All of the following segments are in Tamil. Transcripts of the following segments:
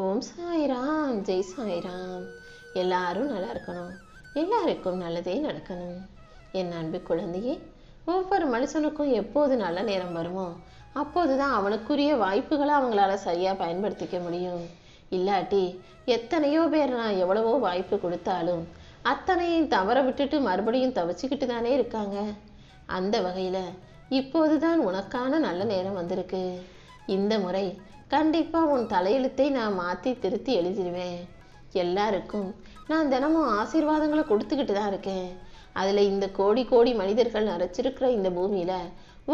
ஓம் சாய்ராம், ஜெய் சாய்ராம். எல்லாரும் நல்லா இருக்கணும், எல்லாருக்கும் நல்லதே நடக்கணும். என் அன்பு குழந்தையே, ஒவ்வொரு மனுஷனுக்கும் எப்போது நல்ல நேரம் வருமோ அப்போதுதான் அவனுக்குரிய வாய்ப்புகளை அவங்களால சரியா பயன்படுத்திக்க முடியும். இல்லாட்டி எத்தனையோ பேர் நான் எவ்வளவோ வாய்ப்பு கொடுத்தாலும் அத்தனையும் தவற விட்டுட்டு மறுபடியும் தவிச்சுக்கிட்டு தானே இருக்காங்க. அந்த வகையில இப்போதுதான் உனக்கான நல்ல நேரம் வந்திருக்கு. இந்த முறை கண்டிப்பா உன் தலையெழுத்தை நான் மாத்தி திருத்தி எழுதிடுவேன். எல்லாருக்கும் நான் தினமும் ஆசீர்வாதங்களை கொடுத்துக்கிட்டு தான் இருக்கேன். அதுல இந்த கோடி கோடி மனிதர்கள் நிறைச்சிருக்கிற இந்த பூமியில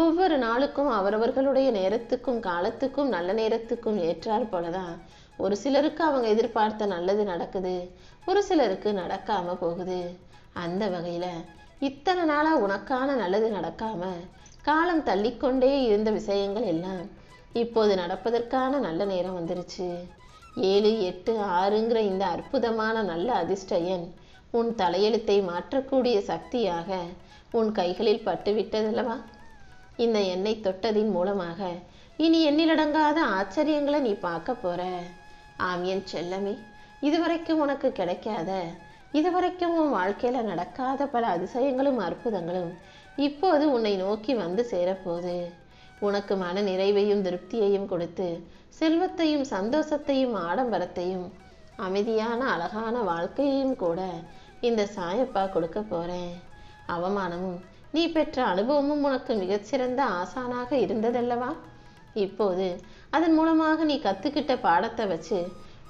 ஒவ்வொரு நாளுக்கும் அவரவர்களுடைய நேரத்துக்கும் காலத்துக்கும் நல்ல நேரத்துக்கும் ஏற்றார் போலதான் ஒரு சிலருக்கு அவங்க எதிர்பார்த்த நல்லது நடக்குது, ஒரு சிலருக்கு நடக்காம போகுது. அந்த வகையில இத்தனை நாளா உனக்கான நல்லது நடக்காம காலம் தள்ளிக்கொண்டே இருந்த விஷயங்கள் எல்லாம் இப்போது நடப்பதற்கான நல்ல நேரம் வந்துருச்சு. 7, 8, 6ங்கிற இந்த அற்புதமான நல்ல அதிர்ஷ்ட எண் உன் தலையெழுத்தை மாற்றக்கூடிய சக்தியாக உன் கைகளில் பட்டுவிட்டதல்லவா? இந்த எண்ணெய் தொட்டதின் மூலமாக இனி எண்ணிலடங்காத ஆச்சரியங்களை நீ பார்க்க போற. ஆம் என் செல்லமே, இதுவரைக்கும் உனக்கு கிடைக்காத, இதுவரைக்கும் உன் வாழ்க்கையில நடக்காத பல அதிசயங்களும் அற்புதங்களும் இப்போது உன்னை நோக்கி வந்து சேரப்போகுது. உனக்கு மன நிறைவையும் திருப்தியையும் கொடுத்து செல்வத்தையும் சந்தோஷத்தையும் ஆடம்பரத்தையும் அமைதியான அழகான வாழ்க்கையையும் கூட இந்த சாயப்பா கொடுக்க போறேன். அவமானமும் நீ பெற்ற அனுபவமும் உனக்கு மிகச்சிறந்த ஆசானாக இருந்ததல்லவா? இப்போது அதன் மூலமாக நீ கத்துக்கிட்ட பாடத்தை வச்சு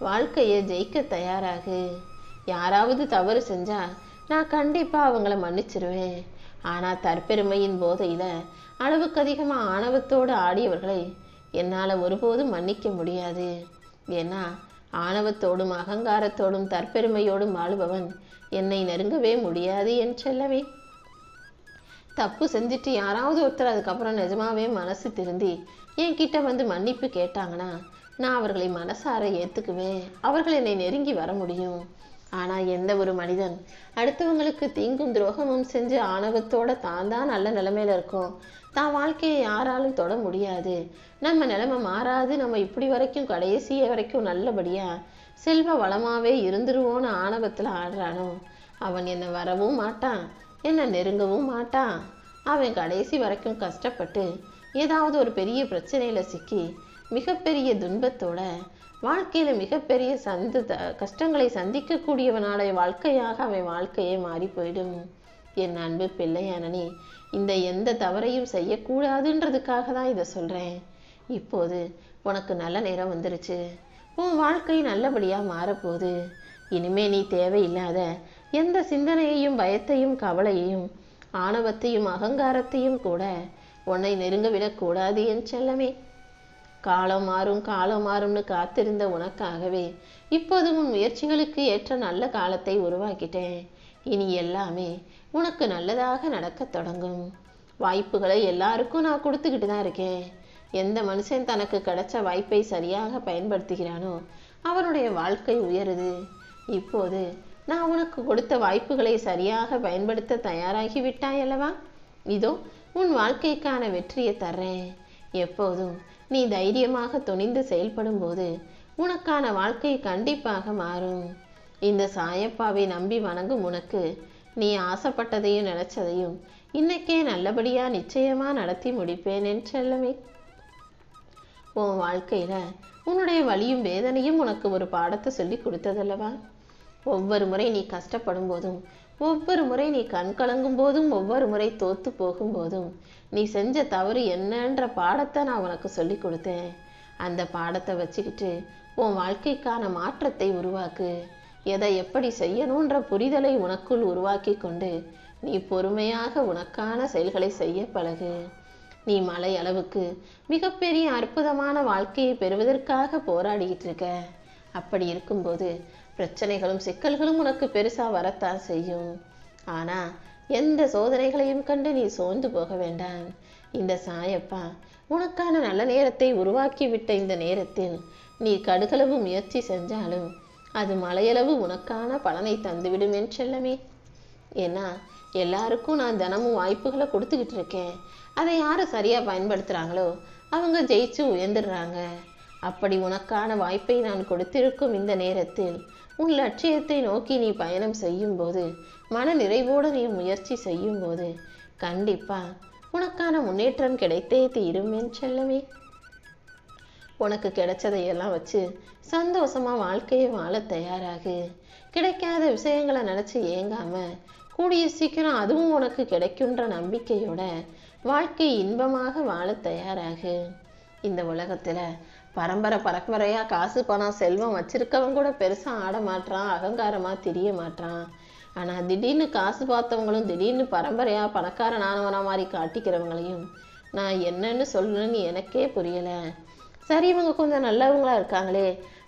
வாழ்க்கையை ஜெயிக்க தயாராகு. யாராவது தவறு செஞ்சா நான் கண்டிப்பா அவங்கள மன்னிச்சிருவேன். ஆனா தற்பெருமையின் போதையில அளவுக்கு அதிகமா ஆணவத்தோடு ஆடியவர்களை என்னால ஒருபோதும் மன்னிக்க முடியாது. ஏன்னா ஆணவத்தோடும் அகங்காரத்தோடும் தற்பெருமையோடும் வாழுபவன் என்னை நெருங்கவே முடியாது என் செல்லவே. தப்பு செஞ்சுட்டு யாராவது ஒருத்தர் அதுக்கப்புறம் நிஜமாவே மனசு திருந்தி என்கிட்ட வந்து மன்னிப்பு கேட்டாங்கன்னா நான் அவர்களை மனசார ஏத்துக்குவேன். அவர்கள் என்னை நெருங்கி வர முடியும். ஆனா எந்த ஒரு மனிதன் அடுத்தவங்களுக்கு தீங்கும் துரோகமும் செஞ்சு ஆணவத்தோட தான் நல்ல நிலைமையில இருக்கும், தான் வாழ்க்கையை யாராலும் தொட முடியாது, நம்ம நிலைமை மாறாது, நம்ம இப்படி வரைக்கும் கடைசி வரைக்கும் நல்லபடியா செல்வ வளமாவே இருந்துருவோன்னு ஆணவத்துல ஆடுறானோ அவன் என்னை வரவும் மாட்டான், என்னை நெருங்கவும் மாட்டான். அவன் கடைசி வரைக்கும் கஷ்டப்பட்டு ஏதாவது ஒரு பெரிய பிரச்சனையில சிக்கி மிகப்பெரிய துன்பத்தோட வாழ்க்கையில மிகப்பெரிய கஷ்டங்களை சந்திக்கக்கூடியவனால வாழ்க்கையாக அவன் வாழ்க்கையே மாறி போயிடும். என் அன்பு பிள்ளையான நீ இந்த எந்த தவறையும் செய்யக்கூடாதுன்றதுக்காக தான் இதை சொல்றேன். இப்போது உனக்கு நல்ல நேரம் வந்துருச்சு. உன் வாழ்க்கை நல்லபடியா மாறப்போகுது. இனிமே நீ தேவையில்லாத எந்த சிந்தனையையும் பயத்தையும் கவலையையும் ஆணவத்தையும் அகங்காரத்தையும் கூட உன்னை நெருங்க விடக்கூடாது என் செல்லமே. காலம் மாறும் காலம் மாறும்னு காத்திருந்த உனக்காகவே இப்போது உன் முயற்சிகளுக்கு ஏற்ற நல்ல காலத்தை உருவாக்கிட்டேன். இனி எல்லாமே உனக்கு நல்லதாக நடக்க தொடங்கும். வாய்ப்புகளை எல்லாருக்கும் நான் கொடுத்துக்கிட்டு தான் இருக்கேன். எந்த மனுஷன் தனக்கு கிடைச்ச வாய்ப்பை சரியாக பயன்படுத்துகிறானோ அவனுடைய வாழ்க்கை உயருது. இப்போது நான் உனக்கு கொடுத்த வாய்ப்புகளை சரியாக பயன்படுத்த தயாராகி விட்டாய் அல்லவா? இதோ உன் வாழ்க்கைக்கான வெற்றியை தர்றேன். எப்போதும் நீ தைரியமாக துணிந்து செயல்படும் போது உனக்கான வாழ்க்கை கண்டிப்பாக மாறும். இந்த சாயப்பாவை நம்பி வணங்கும் உனக்கு நீ ஆசைப்பட்டதையும் நினைச்சதையும் இன்னைக்கே நல்லபடியா நிச்சயமா நடத்தி முடிப்பேன் என் செல்லமே. உன் வாழ்க்கையில உன்னுடைய வலியும் வேதனையும் உனக்கு ஒரு பாடத்தை சொல்லி கொடுத்ததல்லவா? ஒவ்வொரு முறை நீ கஷ்டப்படும் போதும், ஒவ்வொரு முறை நீ கண் கலங்கும் போதும், ஒவ்வொரு முறை தோத்து போகும் போதும் நீ செஞ்ச தவறு என்னன்ற பாடத்தை நான் உனக்கு சொல்லி கொடுத்தேன். அந்த பாடத்தை வச்சுக்கிட்டு உன் வாழ்க்கைக்கான மாற்றத்தை உருவாக்கு. எதை எப்படி செய்யணுன்ற புரிதலை உனக்குள் உருவாக்கி கொண்டு நீ பொறுமையாக உனக்கான செயல்களை செய்ய பழகு. நீ மலை அளவுக்கு மிகப்பெரிய அற்புதமான வாழ்க்கையை பெறுவதற்காக போராடிக்கிட்டு இருக்க. அப்படி இருக்கும்போது பிரச்சனைகளும் சிக்கல்களும் உனக்கு பெருசா வரத்தான் செய்யும். ஆனா எந்த சோதனைகளையும் கண்டு நீ சோர்ந்து போக வேண்டாம். இந்த சாயப்பா உனக்கான நல்ல நேரத்தை உருவாக்கி விட்ட இந்த நேரத்தில் நீ கடுகளவு முயற்சி செஞ்சாலும் அது மலையளவு உனக்கான பலனை தந்துவிடும் என் செல்லமே. ஏன்னா எல்லாருக்கும் நான் தினமும் வாய்ப்புகளை கொடுத்துக்கிட்டு இருக்கேன். அதை யாரு சரியா பயன்படுத்துறாங்களோ அவங்க ஜெயிச்சு உயர்ந்துடுறாங்க. அப்படி உனக்கான வாய்ப்பை நான் கொடுத்திருக்கும் இந்த நேரத்தில் உன் லட்சியத்தை நோக்கி நீ பயணம் செய்யும்போது, மன நிறைவோடு நீ முயற்சி செய்யும்போது கண்டிப்பா உனக்கான முன்னேற்றம் கிடைத்தே தீரும் என் செல்லமே. உனக்கு கிடைச்சதையெல்லாம் வச்சு சந்தோஷமா வாழ்க்கையை வாழ தயாராகு. கிடைக்காத விஷயங்களை நினைச்சு ஏங்காம கூடிய சீக்கிரம் அதுவும் உனக்கு கிடைக்குன்ற நம்பிக்கையோட வாழ்க்கை இன்பமாக வாழ தயாராகு. இந்த உலகத்துல பரம்பரையா காசு பணம் செல்வம் வச்சிருக்கவங்க கூட பெருசா ஆட மாட்டான், அகங்காரமா தெரிய மாட்டான். ஆனா திடீர்னு காசு பார்த்தவங்களும் திடீர்னு பரம்பரையா பணக்காரனானவனா மாதிரி காட்டிக்கிறவங்களையும் நான் என்னன்னு சொல்லணும்னு எனக்கே புரியல. சரி, இவங்க கொஞ்சம் நல்லவங்களா இருக்காங்களே,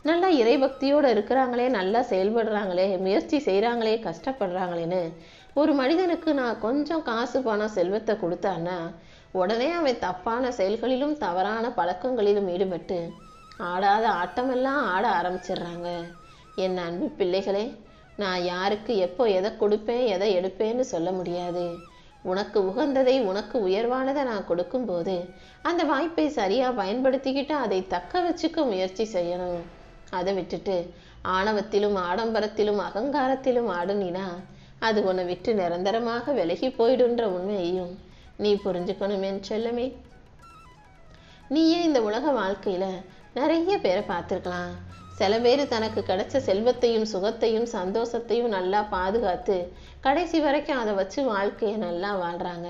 நல்லா இறைபக்தியோட இருக்கிறாங்களே, நல்லா செயல்படுறாங்களே, முயற்சி செய்யறாங்களே, கஷ்டப்படுறாங்களேன்னு ஒரு மனிதனுக்கு நான் கொஞ்சம் காசு பணம் செல்வத்தை கொடுத்தான்னா உடனே அவன் தப்பான செயல்களிலும் தவறான பழக்கங்களிலும் ஈடுபட்டு ஆடாத ஆட்டமெல்லாம் ஆட ஆரம்பிச்சிடுறாங்க. என் அன்பு பிள்ளைகளே, நான் யாருக்கு எப்போ எதை கொடுப்பேன் எதை எடுப்பேன்னு சொல்ல முடியாது. உனக்கு உகந்ததை உனக்கு உயர்வானதை நான் கொடுக்கும்போது அந்த வாய்ப்பை சரியா பயன்படுத்திக்கிட்டு அதை தக்க வச்சுக்க முயற்சி செய்யணும். அதை விட்டுட்டு ஆணவத்திலும் ஆடம்பரத்திலும் அகங்காரத்திலும் ஆடுனினா அது உன்னை விட்டு நிரந்தரமாக விலகி போயிடுன்ற உண்மையையும் நீ புரிஞ்சுக்கணும் என் செல்லமே. நீயே இந்த உலக வாழ்க்கையில நிறைய பேரை பார்த்துருக்கலாம். சில பேர் தனக்கு கிடைச்ச செல்வத்தையும் சுகத்தையும் சந்தோஷத்தையும் நல்லா பாதுகாத்து கடைசி வரைக்கும் அதை வச்சு வாழ்க்கையை நல்லா வாழ்றாங்க.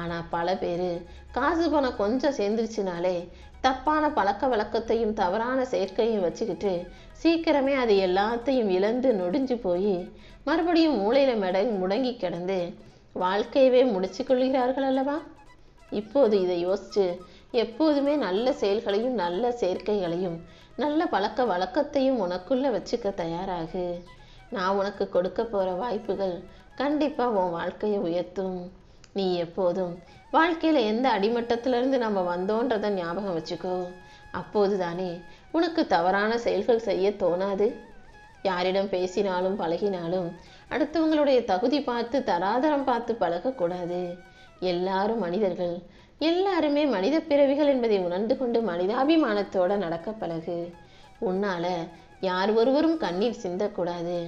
ஆனா பல பேர் காசு பணம் கொஞ்சம் சேர்ந்துருச்சுனாலே தப்பான பழக்க வழக்கத்தையும் தவறான செயற்கையும் வச்சுக்கிட்டு சீக்கிரமே அது எல்லாத்தையும் இழந்து நொடிஞ்சு போய் மறுபடியும் மூளையில முடங்கி கிடந்து வாழ்க்கையவே முடிச்சு கொள்கிறார்கள் அல்லவா? இப்போது இதை யோசிச்சு எப்போதுமே நல்ல செயல்களையும் நல்ல சேர்க்கைகளையும் நல்ல பழக்க வழக்கத்தையும் உனக்குள்ள வச்சுக்க தயாராகு. நான் உனக்கு கொடுக்க போற வாய்ப்புகள் கண்டிப்பா உன் வாழ்க்கையை உயர்த்தும். நீ எப்போதும் வாழ்க்கையில எந்த அடிமட்டத்திலிருந்து நம்ம வந்தோன்றதை ஞாபகம் வச்சுக்கோ. அப்போதுதானே உனக்கு தவறான செயல்கள் செய்ய தோணாது. யாரிடம் பேசினாலும் பழகினாலும் அடுத்தவங்களுடைய தகுதி பார்த்து தராதரம் பார்த்து பழகக்கூடாது. எல்லாரும் மனிதர்கள், எல்லாருமே மனித பிறவிகள் என்பதை உணர்ந்து கொண்டு மனிதாபிமானத்தோட நடக்க பழகு. உன்னால யார் ஒருவரும் கண்ணீர் சிந்தக்கூடாது.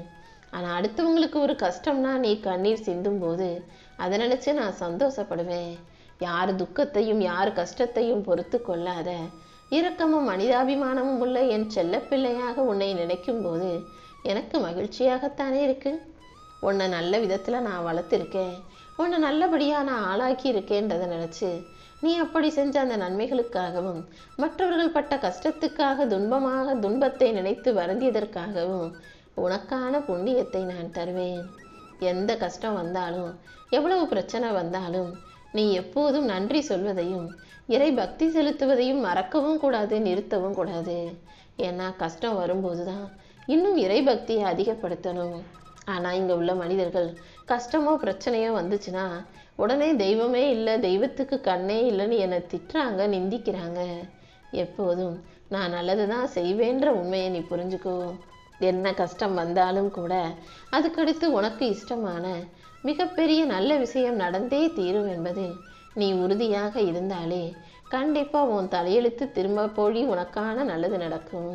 ஆனா அடுத்தவங்களுக்கு ஒரு கஷ்டம்னா நீ கண்ணீர் சிந்தும் போது அதை நினைச்சு நான் சந்தோஷப்படுவேன். யார் துக்கத்தையும் யார் கஷ்டத்தையும் பொறுத்து கொள்ளாத இரக்கமும் மனிதாபிமானமும் உள்ள என் செல்ல பிள்ளையாக உன்னை நினைக்கும் போது எனக்கு மகிழ்ச்சியாகத்தானே இருக்கு. உன்னை நல்ல விதத்துல நான் வளர்த்திருக்கேன், உன்னை நல்லபடியா நான் ஆளாக்கி இருக்கேன்றதை நினைச்சு நீ அப்படி செஞ்ச அந்த நன்மைகளுக்காகவும் மற்றவர்கள் பட்ட கஷ்டத்துக்காக துன்பத்தை நினைத்து வருந்தியதற்காகவும் உனக்கான புண்ணியத்தை நான் தருவேன். எந்த கஷ்டம் வந்தாலும் எவ்வளவு பிரச்சனை வந்தாலும் நீ எப்போதும் நன்றி சொல்வதையும் இறை பக்தி செலுத்துவதையும் மறக்கவும் கூடாது, நிறுத்தவும் கூடாது. ஏன்னா கஷ்டம் வரும்போதுதான் இன்னும் இறை பக்தியை அதிகப்படுத்தணும். ஆனா இங்க உள்ள மனிதர்கள் கஷ்டமோ பிரச்சனையோ வந்துச்சுன்னா உடனே தெய்வமே இல்லை, தெய்வத்துக்கு கண்ணே இல்லைன்னு என்னை திட்டுறாங்க, நிந்திக்கிறாங்க. எப்போதும் நான் நல்லதுதான் செய்வேன்ற உண்மையை நீ புரிஞ்சுக்கோ. என்ன கஷ்டம் வந்தாலும் கூட அதுக்கடுத்து உனக்கு இஷ்டமான மிகப்பெரிய நல்ல விஷயம் நடந்தே தீரும் என்பதில் நீ உறுதியாக இருந்தாலே கண்டிப்பா உன் தலையெழுத்து திரும்ப போய் உனக்கான நல்லது நடக்கும்.